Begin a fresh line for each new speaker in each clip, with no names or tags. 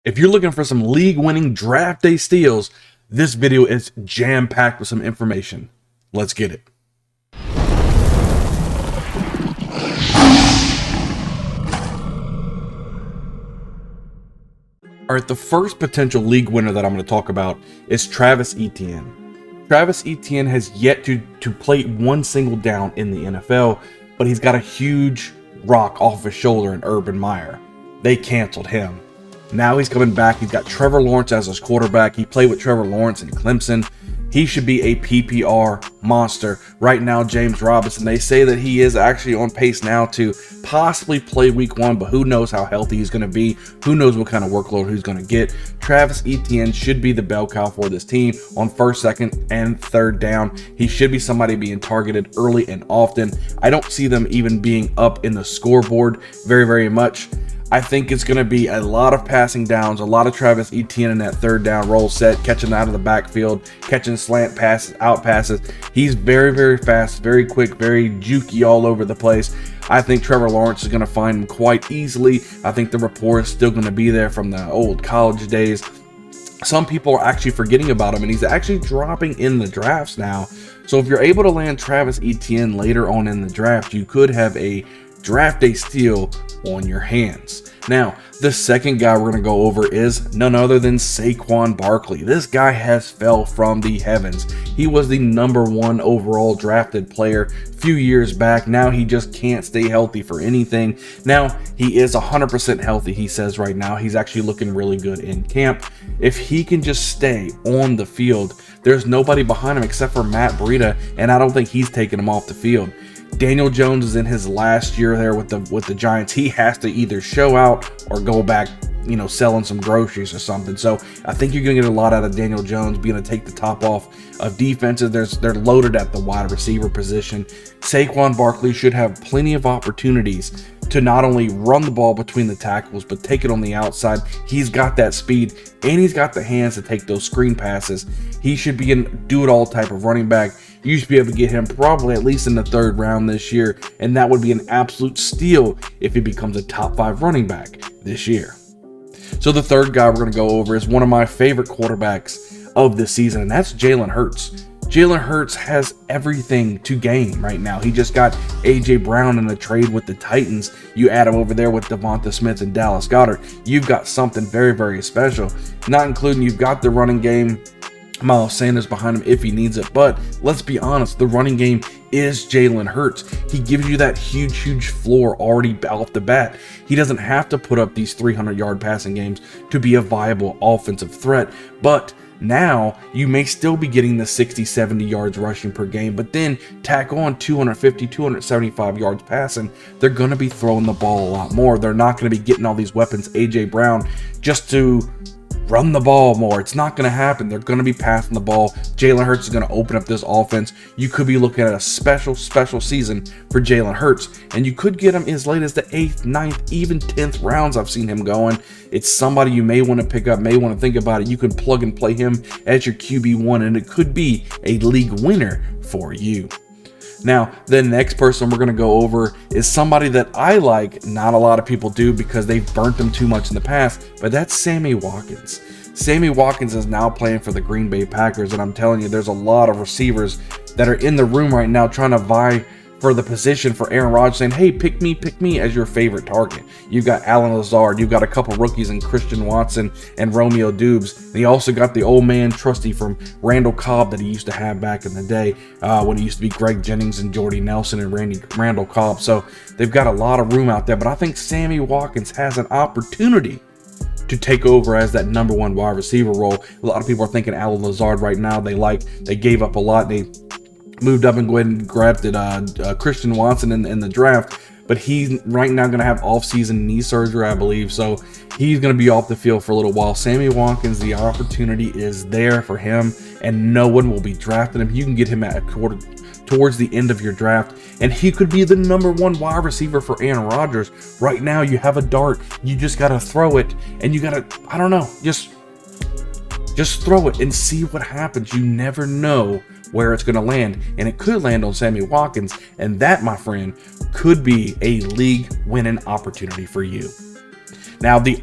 If you're looking for some league-winning draft day steals, this video is jam-packed with some information. Let's get it. All right, the first potential league winner that I'm going to talk about is Travis Etienne. Travis Etienne has yet to play one single down in the NFL, but he's got a huge rock off his shoulder in Urban Meyer. They canceled him. Now he's coming back. He's got Trevor Lawrence as his quarterback. He played with Trevor Lawrence in Clemson. He should be a PPR monster. Right now, James Robinson, they say that he is actually on pace now to possibly play week 1, but who knows how healthy he's going to be. Who knows what kind of workload he's going to get. Travis Etienne should be the bell cow for this team on first, second, and third down. He should be somebody being targeted early and often. I don't see them even being up in the scoreboard very much. I think it's going to be a lot of passing downs, a lot of Travis Etienne in that third down roll set, catching out of the backfield, catching slant passes, out passes. He's very fast, very quick, very jukey all over the place. I think Trevor Lawrence is going to find him quite easily. I think the rapport is still going to be there from the old college days. Some people are actually forgetting about him, and he's actually dropping in the drafts now. So if you're able to land Travis Etienne later on in the draft, you could have a draft day steal on your hands. Now, the second guy we're going to go over is none other than Saquon Barkley. This guy has fell from the heavens. He was the #1 overall drafted player a few years back. Now he just can't stay healthy for anything. Now, he is 100% healthy, he says right now. He's actually looking really good in camp. If he can just stay on the field, there's nobody behind him except for Matt Breida, and I don't think he's taking him off the field. Daniel Jones is in his last year there with the Giants. He has to either show out or go back, selling some groceries or something. So I think you're going to get a lot out of Daniel Jones being able to take the top off of defenses. They're loaded at the wide receiver position. Saquon Barkley should have plenty of opportunities to not only run the ball between the tackles, but take it on the outside. He's got that speed, and he's got the hands to take those screen passes. He should be a do-it-all type of running back. You should be able to get him probably at least in the 3rd round this year, and that would be an absolute steal if he becomes a top 5 running back this year. So the third guy we're going to go over is one of my favorite quarterbacks of this season, and that's Jalen Hurts. Jalen Hurts has everything to gain right now. He just got A.J. Brown in a trade with the Titans. You add him over there with Devonta Smith and Dallas Goedert. You've got something very special. Not including you've got the running game. Miles Sanders behind him if he needs it. But let's be honest, the running game is Jalen Hurts. He gives you that huge floor already off the bat. He doesn't have to put up these 300-yard passing games to be a viable offensive threat. But now you may still be getting the 60-70 yards rushing per game, but then tack on 250-275 yards passing. They're going to be throwing the ball a lot more. They're not going to be getting all these weapons, A.J. Brown, just to run the ball more. It's not going to happen. They're going to be passing the ball. Jalen Hurts is going to open up this offense. You could be looking at a special season for Jalen Hurts, and you could get him as late as the 8th, 9th, even 10th rounds. I've seen him going. It's somebody you may want to pick up, may want to think about it. You can plug and play him as your QB1, and it could be a league winner for you. Now, the next person we're going to go over is somebody that I like. Not a lot of people do because they've burnt them too much in the past, but that's Sammy Watkins. Sammy Watkins is now playing for the Green Bay Packers, and I'm telling you, there's a lot of receivers that are in the room right now trying to vie for the position for Aaron Rodgers, saying, hey, pick me as your favorite target. You've got Allen Lazard, you've got a couple rookies in Christian Watson and Romeo Dubes. And you also got the old man trusty from Randall Cobb that he used to have back in the day when it used to be Greg Jennings and Jordy Nelson and Randall Cobb. So they've got a lot of room out there, but I think Sammy Watkins has an opportunity to take over as that #1 wide receiver role. A lot of people are thinking Allen Lazard right now. They gave up a lot. They moved up and go ahead and grabbed it, Christian Watson in the draft, but he's right now going to have off-season knee surgery, I believe, so he's going to be off the field for a little while. Sammy Watkins, the opportunity is there for him, and no one will be drafting him. You can get him towards the end of your draft, and he could be the #1 wide receiver for Aaron Rodgers. Right now, you have a dart. You just got to throw it, and you got to, I don't know, just throw it and see what happens. You never know where it's going to land, and it could land on Sammy Watkins, and that, my friend, could be a league winning opportunity for you. Now, the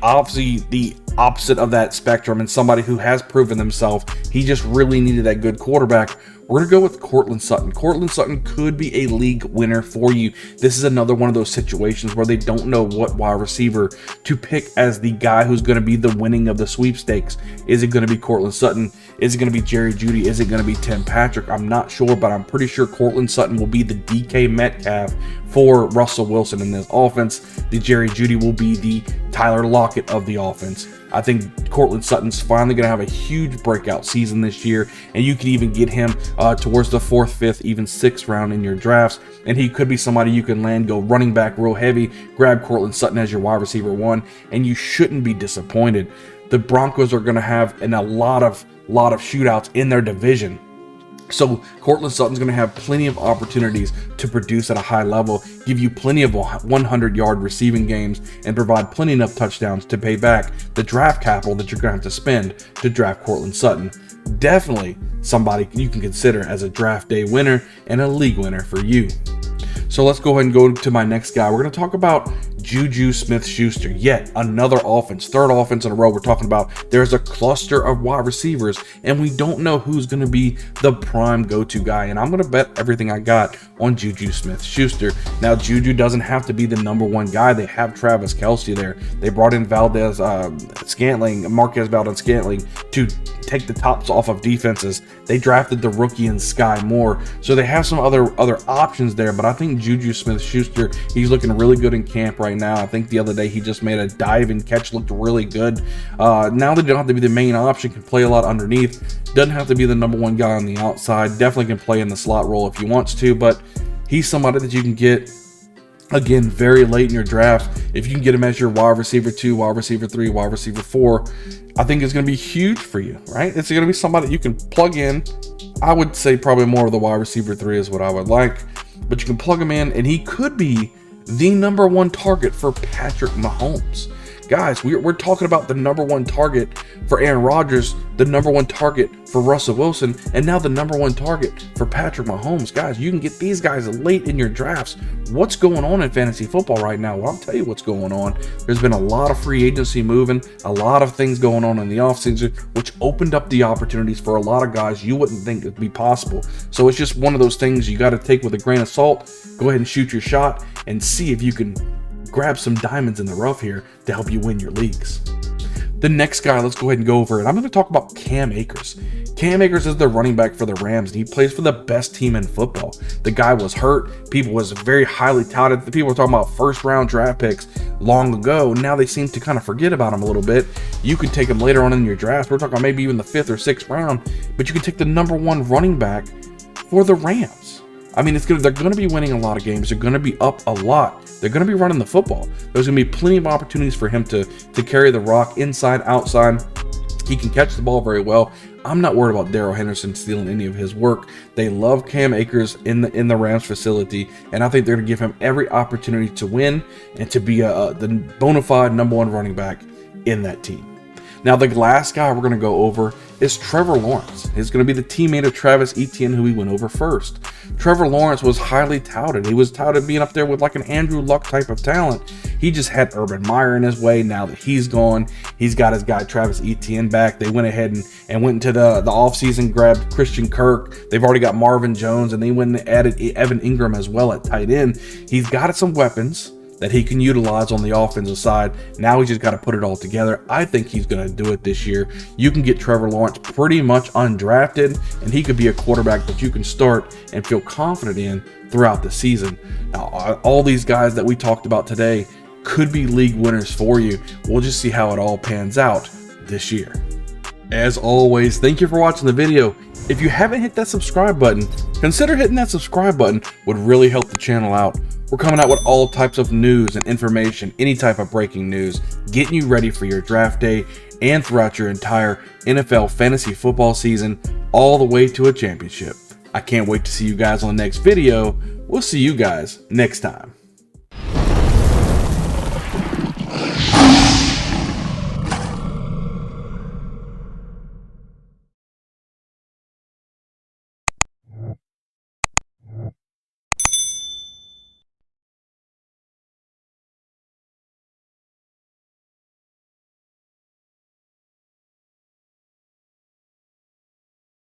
opposite of that spectrum and somebody who has proven himself. He just really needed that good quarterback. We're going to go with Cortland Sutton. Cortland Sutton could be a league winner for you. This is another one of those situations where they don't know what wide receiver to pick as the guy who's going to be the winning of the sweepstakes. Is it going to be Cortland Sutton? Is it going to be Jerry Jeudy? Is it going to be Tim Patrick? I'm not sure, but I'm pretty sure Cortland Sutton will be the DK Metcalf for Russell Wilson in this offense. The Jerry Jeudy will be the Tyler Lockett of the offense. I think Cortland Sutton's finally going to have a huge breakout season this year, and you can even get him towards the 4th, 5th, even 6th round in your drafts, and he could be somebody you can land, go running back real heavy, grab Cortland Sutton as your wide receiver 1, and you shouldn't be disappointed. The Broncos are going to have a lot of shootouts in their division. So Cortland Sutton's going to have plenty of opportunities to produce at a high level, give you plenty of 100-yard receiving games, and provide plenty enough touchdowns to pay back the draft capital that you're going to have to spend to draft Cortland Sutton. Definitely somebody you can consider as a draft day winner and a league winner for you. So let's go ahead and go to my next guy. We're going to talk about Juju SmithSchuster. Yet another offense, 3rd offense in a row. We're talking about there's a cluster of wide receivers, and we don't know who's going to be the prime go-to guy. And I'm going to bet everything I got on Juju SmithSchuster. Now, Juju doesn't have to be the #1 guy. They have Travis Kelce there. They brought in Marquez Valdez-Scantling to take the tops off of defenses. They drafted the rookie in Sky Moore, so they have some other options there. But I think Juju SmithSchuster, he's looking really good in camp right now. I think the other day he just made a dive and catch, looked really good. Now they don't have to be the main option, can play a lot underneath. Doesn't have to be the #1 guy on the outside. Definitely can play in the slot role if he wants to, but he's somebody that you can get, again, very late in your draft. If you can get him as your wide receiver 2, wide receiver 3, wide receiver 4, I think it's going to be huge for you, right? It's going to be somebody you can plug in. I would say probably more of the wide receiver 3 is what I would like, but you can plug him in, and he could be the #1 target for Patrick Mahomes. Guys, we're talking about the #1 target for Aaron Rodgers, the #1 target for Russell Wilson, and now the #1 target for Patrick Mahomes. Guys, you can get these guys late in your drafts. What's going on in fantasy football right now? Well, I'll tell you what's going on. There's been a lot of free agency moving, a lot of things going on in the offseason, which opened up the opportunities for a lot of guys you wouldn't think would be possible. So it's just one of those things you got to take with a grain of salt. Go ahead and shoot your shot and see if you can grab some diamonds in the rough here to help you win your leagues. The next guy, let's go ahead and go over it. I'm going to talk about Cam Akers. Cam Akers is the running back for the Rams, and he plays for the best team in football. The guy was hurt. People was very highly touted. The people were talking about 1st-round draft picks long ago. Now they seem to kind of forget about him a little bit. You can take him later on in your draft. We're talking about maybe even the 5th or 6th round, but you can take the #1 running back for the Rams. I mean, they're going to be winning a lot of games. They're going to be up a lot. They're going to be running the football. There's going to be plenty of opportunities for him to carry the rock inside, outside. He can catch the ball very well. I'm not worried about Darrell Henderson stealing any of his work. They love Cam Akers in the Rams facility, and I think they're going to give him every opportunity to win and to be the bona fide #1 running back in that team. Now, the last guy we're going to go over is Trevor Lawrence. He's going to be the teammate of Travis Etienne, who we went over first. Trevor Lawrence was highly touted. He was touted being up there with like an Andrew Luck type of talent. He just had Urban Meyer in his way. Now that he's gone, he's got his guy Travis Etienne back. They went ahead and went into the offseason, grabbed Christian Kirk. They've already got Marvin Jones, and they went and added Evan Ingram as well at tight end. He's got some weapons that he can utilize on the offensive side. Now he's just got to put it all together. I think he's going to do it this year. You can get Trevor Lawrence pretty much undrafted, and he could be a quarterback that you can start and feel confident in throughout the season. Now, all these guys that we talked about today could be league winners for you. We'll just see how it all pans out this year. As always, thank you for watching the video. If you haven't hit that subscribe button, consider hitting that subscribe button. Would really help the channel out. We're coming out with all types of news and information, any type of breaking news, getting you ready for your draft day and throughout your entire NFL fantasy football season, all the way to a championship. I can't wait to see you guys on the next video. We'll see you guys next time.